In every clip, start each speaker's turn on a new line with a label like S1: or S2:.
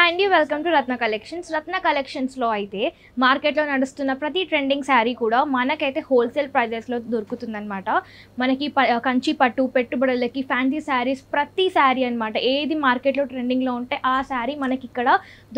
S1: Hi అండి, welcome to Ratna collections. రత్న కలెక్షన్స్లో అయితే మార్కెట్లో నడుస్తున్న ప్రతి ట్రెండింగ్ శారీ కూడా మనకైతే హోల్సేల్ ప్రైజెస్లో దొరుకుతుందన్నమాట. మనకి కంచి పట్టు పెట్టుబడులకి ఫ్యాన్సీ శారీస్ ప్రతి శారీ అనమాట, ఏది మార్కెట్లో ట్రెండింగ్లో ఉంటే ఆ శారీ మనకి ఇక్కడ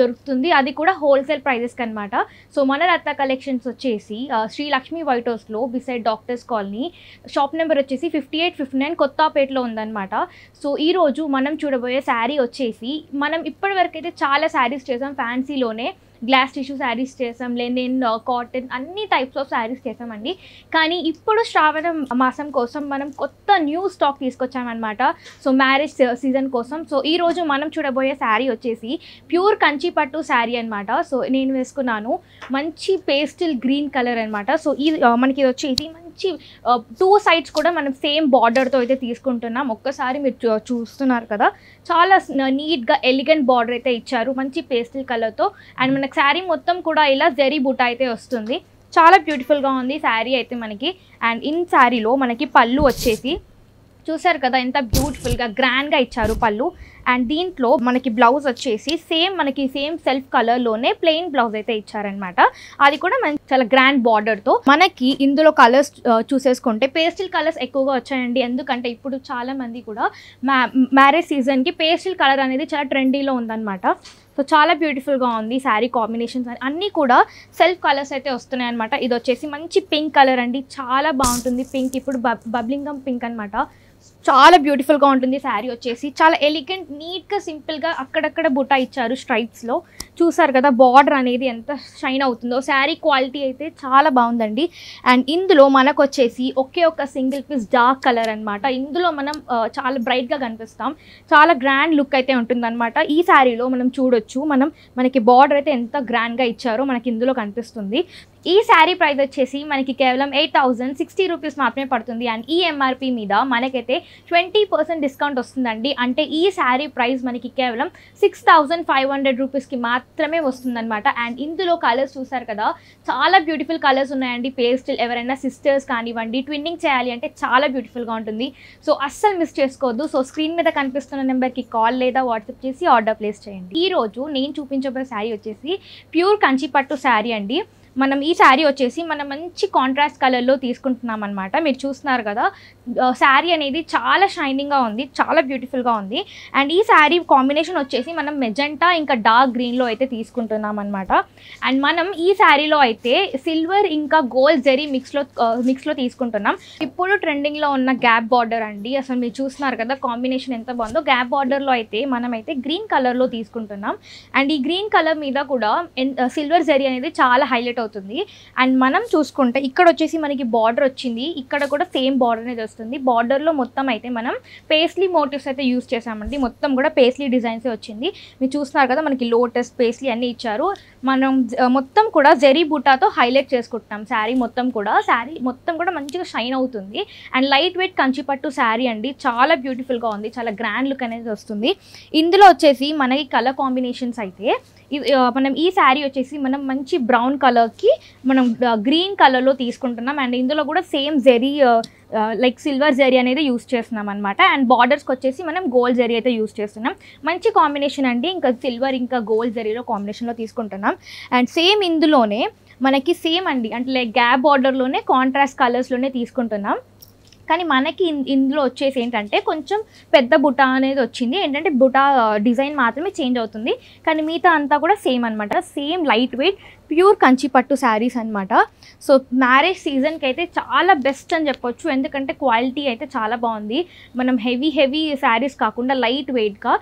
S1: దొరుకుతుంది, అది కూడా హోల్సేల్ ప్రైజెస్కి అనమాట. సో మన రత్న కలెక్షన్స్ వచ్చేసి శ్రీ లక్ష్మీ వైట్ హౌస్లో beside doctors colony, shop number వచ్చేసి 5859 కొత్తపేటలో ఉందన్నమాట. సో ఈరోజు మనం చూడబోయే శారీ వచ్చేసి మనం ఇప్పటివరకు అయితే చాలా శారీస్ చేసాం, ఫ్యాన్సీలోనే గ్లాస్ టిష్యూ శారీస్ చేసాం, లెనిన్, కాటన్, అన్ని టైప్స్ ఆఫ్ శారీస్ చేసామండి. కానీ ఇప్పుడు శ్రావణ మాసం కోసం మనం కొత్త న్యూ స్టాక్ తీసుకొచ్చామన్నమాట. సో మ్యారేజ్ సీజన్ కోసం. సో ఈరోజు మనం చూడబోయే శారీ వచ్చేసి ప్యూర్ కంచి పట్టు శారీ అనమాట. సో నేను వేసుకున్నాను మంచి పేస్టల్ గ్రీన్ కలర్ అనమాట. సో ఈ మనకి ఇది వచ్చేసి మంచి టూ సైడ్స్ కూడా మనం సేమ్ బార్డర్తో అయితే తీసుకుంటున్నాం. ఒక్కసారి మీరు చూస్తున్నారు కదా, చాలా నీట్గా ఎలిగెంట్ బార్డర్ అయితే ఇచ్చారు మంచి పేస్టల్ కలర్తో. అండ్ మనకి శారీ మొత్తం కూడా ఇలా జరీ బూటా అయితే వస్తుంది, చాలా బ్యూటిఫుల్గా ఉంది శారీ అయితే మనకి. అండ్ ఇన్ శారీలో మనకి పళ్ళు వచ్చేసి చూసారు కదా, ఎంత బ్యూటిఫుల్గా గ్రాండ్గా ఇచ్చారు పళ్ళు. అండ్ దీంట్లో మనకి బ్లౌజ్ వచ్చేసి సేమ్ సెల్ఫ్ కలర్లోనే ప్లెయిన్ బ్లౌజ్ అయితే ఇచ్చారనమాట. అది కూడా మనకి చాలా గ్రాండ్ బార్డర్తో. మనకి ఇందులో కలర్స్ చూసేసుకుంటే పేస్టల్ కలర్స్ ఎక్కువగా వచ్చాయండి, ఎందుకంటే ఇప్పుడు చాలా మంది కూడా మ్యారేజ్ సీజన్కి పేస్టల్ కలర్ అనేది చాలా ట్రెండీలో ఉందన్నమాట. సో చాలా బ్యూటిఫుల్గా ఉంది శారీ కాంబినేషన్స్ అన్నీ కూడా సెల్ఫ్ కలర్స్ అయితే వస్తున్నాయి అనమాట. ఇది వచ్చేసి మంచి పింక్ కలర్ అండి, చాలా బాగుంటుంది పింక్, ఇప్పుడు బబ్లింగం పింక్ అనమాట. చాలా బ్యూటిఫుల్గా ఉంటుంది శారీ వచ్చేసి, చాలా ఎలిగెంట్ నీట్గా సింపుల్గా అక్కడక్కడ బుటా ఇచ్చారు స్ట్రైప్స్లో. చూసారు కదా బార్డర్ అనేది ఎంత షైన్ అవుతుందో, శారీ క్వాలిటీ అయితే చాలా బాగుందండి. అండ్ ఇందులో మనకు వచ్చేసి ఒకే ఒక సింగిల్ పీస్ డార్క్ కలర్ అనమాట. ఇందులో మనం చాలా బ్రైట్గా కనిపిస్తాం, చాలా గ్రాండ్ లుక్ అయితే ఉంటుందన్నమాట. ఈ శారీలో మనం చూడొచ్చు, మనకి బార్డర్ అయితే ఎంత గ్రాండ్గా ఇచ్చారో మనకి ఇందులో కనిపిస్తుంది. ఈ శారీ ప్రైస్ వచ్చేసి మనకి కేవలం 8060 రూపీస్ మాత్రమే పడుతుంది. అండ్ ఈ ఎంఆర్పి మీద మనకైతే 20% డిస్కౌంట్ వస్తుందండి. అంటే ఈ శారీ ప్రైస్ మనకి కేవలం 6500 రూపీస్కి మాత్రమే వస్తుందన్నమాట. అండ్ ఇందులో కలర్స్ చూసారు కదా, చాలా బ్యూటిఫుల్ కలర్స్ ఉన్నాయండి. పేస్టల్, ఎవరైనా సిస్టర్స్ కానివ్వండి ట్విన్నింగ్ చేయాలి అంటే చాలా బ్యూటిఫుల్గా ఉంటుంది. సో అస్సలు మిస్ చేసుకోవద్దు. సో స్క్రీన్ మీద కనిపిస్తున్న నెంబర్కి కాల్ లేదా వాట్సాప్ చేసి ఆర్డర్ ప్లేస్ చేయండి. ఈరోజు నేను చూపించబోయే శారీ వచ్చేసి ప్యూర్ కంచి పట్టు శారీ అండి. మనం ఈ శారీ వచ్చేసి మనం మంచి కాంట్రాస్ట్ కలర్లో తీసుకుంటున్నాం అనమాట. మీరు చూస్తున్నారు కదా, శారీ అనేది చాలా షైనింగ్గా ఉంది, చాలా బ్యూటిఫుల్గా ఉంది. అండ్ ఈ శారీ కాంబినేషన్ వచ్చేసి మనం మెజెంటా ఇంకా డార్క్ గ్రీన్లో అయితే తీసుకుంటున్నాం అనమాట. అండ్ మనం ఈ శారీలో అయితే సిల్వర్ ఇంకా గోల్డ్ జెరీ మిక్స్లో తీసుకుంటున్నాం. ఇప్పుడు ట్రెండింగ్లో ఉన్న గ్యాప్ బార్డర్ అండి, అసలు మీరు చూస్తున్నారు కదా కాంబినేషన్ ఎంత బాగుందో. గ్యాప్ బార్డర్లో అయితే మనమైతే గ్రీన్ కలర్లో తీసుకుంటున్నాం. అండ్ ఈ గ్రీన్ కలర్ మీద కూడా సిల్వర్ జెరీ అనేది చాలా హైలైట్ అవుతుంది. అండ్ మనం చూసుకుంటే ఇక్కడ వచ్చేసి మనకి బార్డర్ వచ్చింది, ఇక్కడ కూడా సేమ్ బార్డర్ అనేది వస్తుంది. బార్డర్లో మొత్తం అయితే మనం పేస్లీ మోటివ్స్ అయితే యూస్ చేసామండి, మొత్తం కూడా పేస్లీ డిజైన్సే వచ్చింది. మీరు చూస్తున్నారు కదా, మనకి లోటస్, పేస్లీ అన్నీ ఇచ్చారు. మనం మొత్తం కూడా జెరీ బూటాతో హైలైట్ చేసుకుంటున్నాం శారీ మొత్తం కూడా మంచిగా షైన్ అవుతుంది. అండ్ లైట్ వెయిట్ కంచిపట్టు శారీ అండి, చాలా బ్యూటిఫుల్గా ఉంది, చాలా గ్రాండ్ లుక్ అనేది వస్తుంది. ఇందులో వచ్చేసి మనకి కలర్ కాంబినేషన్స్ అయితే మనం ఈ శారీ వచ్చేసి మనం మంచి బ్రౌన్ కలర్కి మనం గ్రీన్ కలర్లో తీసుకుంటున్నాం. అండ్ ఇందులో కూడా సేమ్ జెరీ లైక్ సిల్వర్ జెరీ అనేది యూస్ చేస్తున్నాం అనమాట. అండ్ బార్డర్స్కి వచ్చేసి మనం గోల్డ్ జెరీ అయితే యూస్ చేస్తున్నాం. మంచి కాంబినేషన్ అండి, ఇంకా సిల్వర్ ఇంకా గోల్డ్ జెరీలో కాంబినేషన్లో తీసుకుంటున్నాం. అండ్ సేమ్ ఇందులోనే మనకి సేమ్ అండి, అంటే లైక్ గ్యాప్ బార్డర్లోనే కాంట్రాస్ట్ కలర్స్లోనే తీసుకుంటున్నాం. కానీ మనకి ఇందులో వచ్చేసి ఏంటంటే కొంచెం పెద్ద బుటా అనేది వచ్చింది, ఏంటంటే బుటా డిజైన్ మాత్రమే చేంజ్ అవుతుంది, కానీ మిగతా అంతా కూడా సేమ్ అనమాట. Same light weight pure Kanchi పట్టు శారీస్ అనమాట. సో మ్యారేజ్ సీజన్కి అయితే చాలా బెస్ట్ అని చెప్పొచ్చు, ఎందుకంటే క్వాలిటీ అయితే చాలా బాగుంది. మనం హెవీ శారీస్ కాకుండా లైట్ వెయిట్గా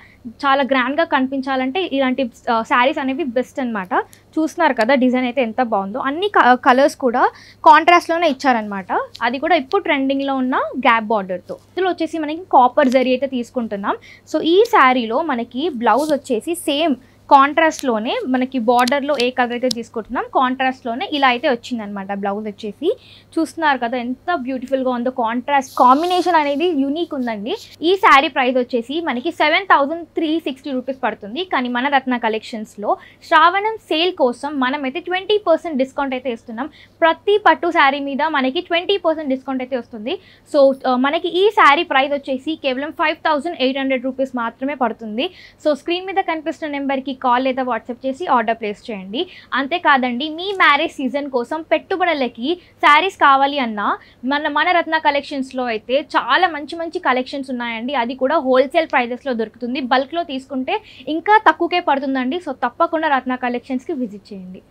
S1: చాలా గ్రాండ్గా కనిపించాలంటే ఇలాంటి శారీస్ అనేవి బెస్ట్ అనమాట. చూస్తున్నారు కదా డిజైన్ అయితే ఎంత బాగుందో, అన్ని కలర్స్ కూడా కాంట్రాస్ట్లోనే ఇచ్చారనమాట. అది కూడా ఇప్పుడు ట్రెండింగ్లో ఉన్న గ్యాప్ బార్డర్తో. ఇందులో వచ్చేసి మనకి కాపర్ జరీ అయితే తీసుకుంటున్నాం. సో ఈ శారీలో మనకి బ్లౌజ్ వచ్చేసి సేమ్ కాంట్రాస్ట్లోనే మనకి బార్డర్లో ఏ కలర్ అయితే తీసుకుంటున్నాం కాంట్రాస్ట్లోనే ఇలా అయితే వచ్చిందనమాట. బ్లౌజ్ వచ్చేసి చూస్తున్నారు కదా ఎంత బ్యూటిఫుల్గా ఉందో, కాంట్రాస్ట్ కాంబినేషన్ అనేది యూనిక్ ఉందండి. ఈ శారీ ప్రైస్ వచ్చేసి మనకి 7360 రూపీస్ పడుతుంది. కానీ మన రత్న కలెక్షన్స్లో శ్రావణం సేల్ కోసం మనమైతే 20% డిస్కౌంట్ అయితే ఇస్తున్నాం. ప్రతి పట్టు శారీ మీద మనకి 20% డిస్కౌంట్ అయితే వస్తుంది. సో మనకి ఈ శారీ ప్రైస్ వచ్చేసి కేవలం 5800 రూపీస్ మాత్రమే పడుతుంది. సో స్క్రీన్ మీద కనిపిస్తున్న నెంబర్కి నెంబర్కి కాల్ లేదా వాట్సాప్ చేసి ఆర్డర్ ప్లేస్ చేయండి. అంతేకాదండి, మీ మ్యారేజ్ సీజన్ కోసం పెట్టుబడులకి శారీస్ కావాలి అన్నా మన రత్న కలెక్షన్స్లో అయితే చాలా మంచి మంచి కలెక్షన్స్ ఉన్నాయండి. అది కూడా హోల్సేల్ ప్రైజెస్లో దొరుకుతుంది. బల్క్లో తీసుకుంటే ఇంకా తక్కువకే పడుతుందండి. సో తప్పకుండా రత్న కలెక్షన్స్కి విజిట్ చేయండి.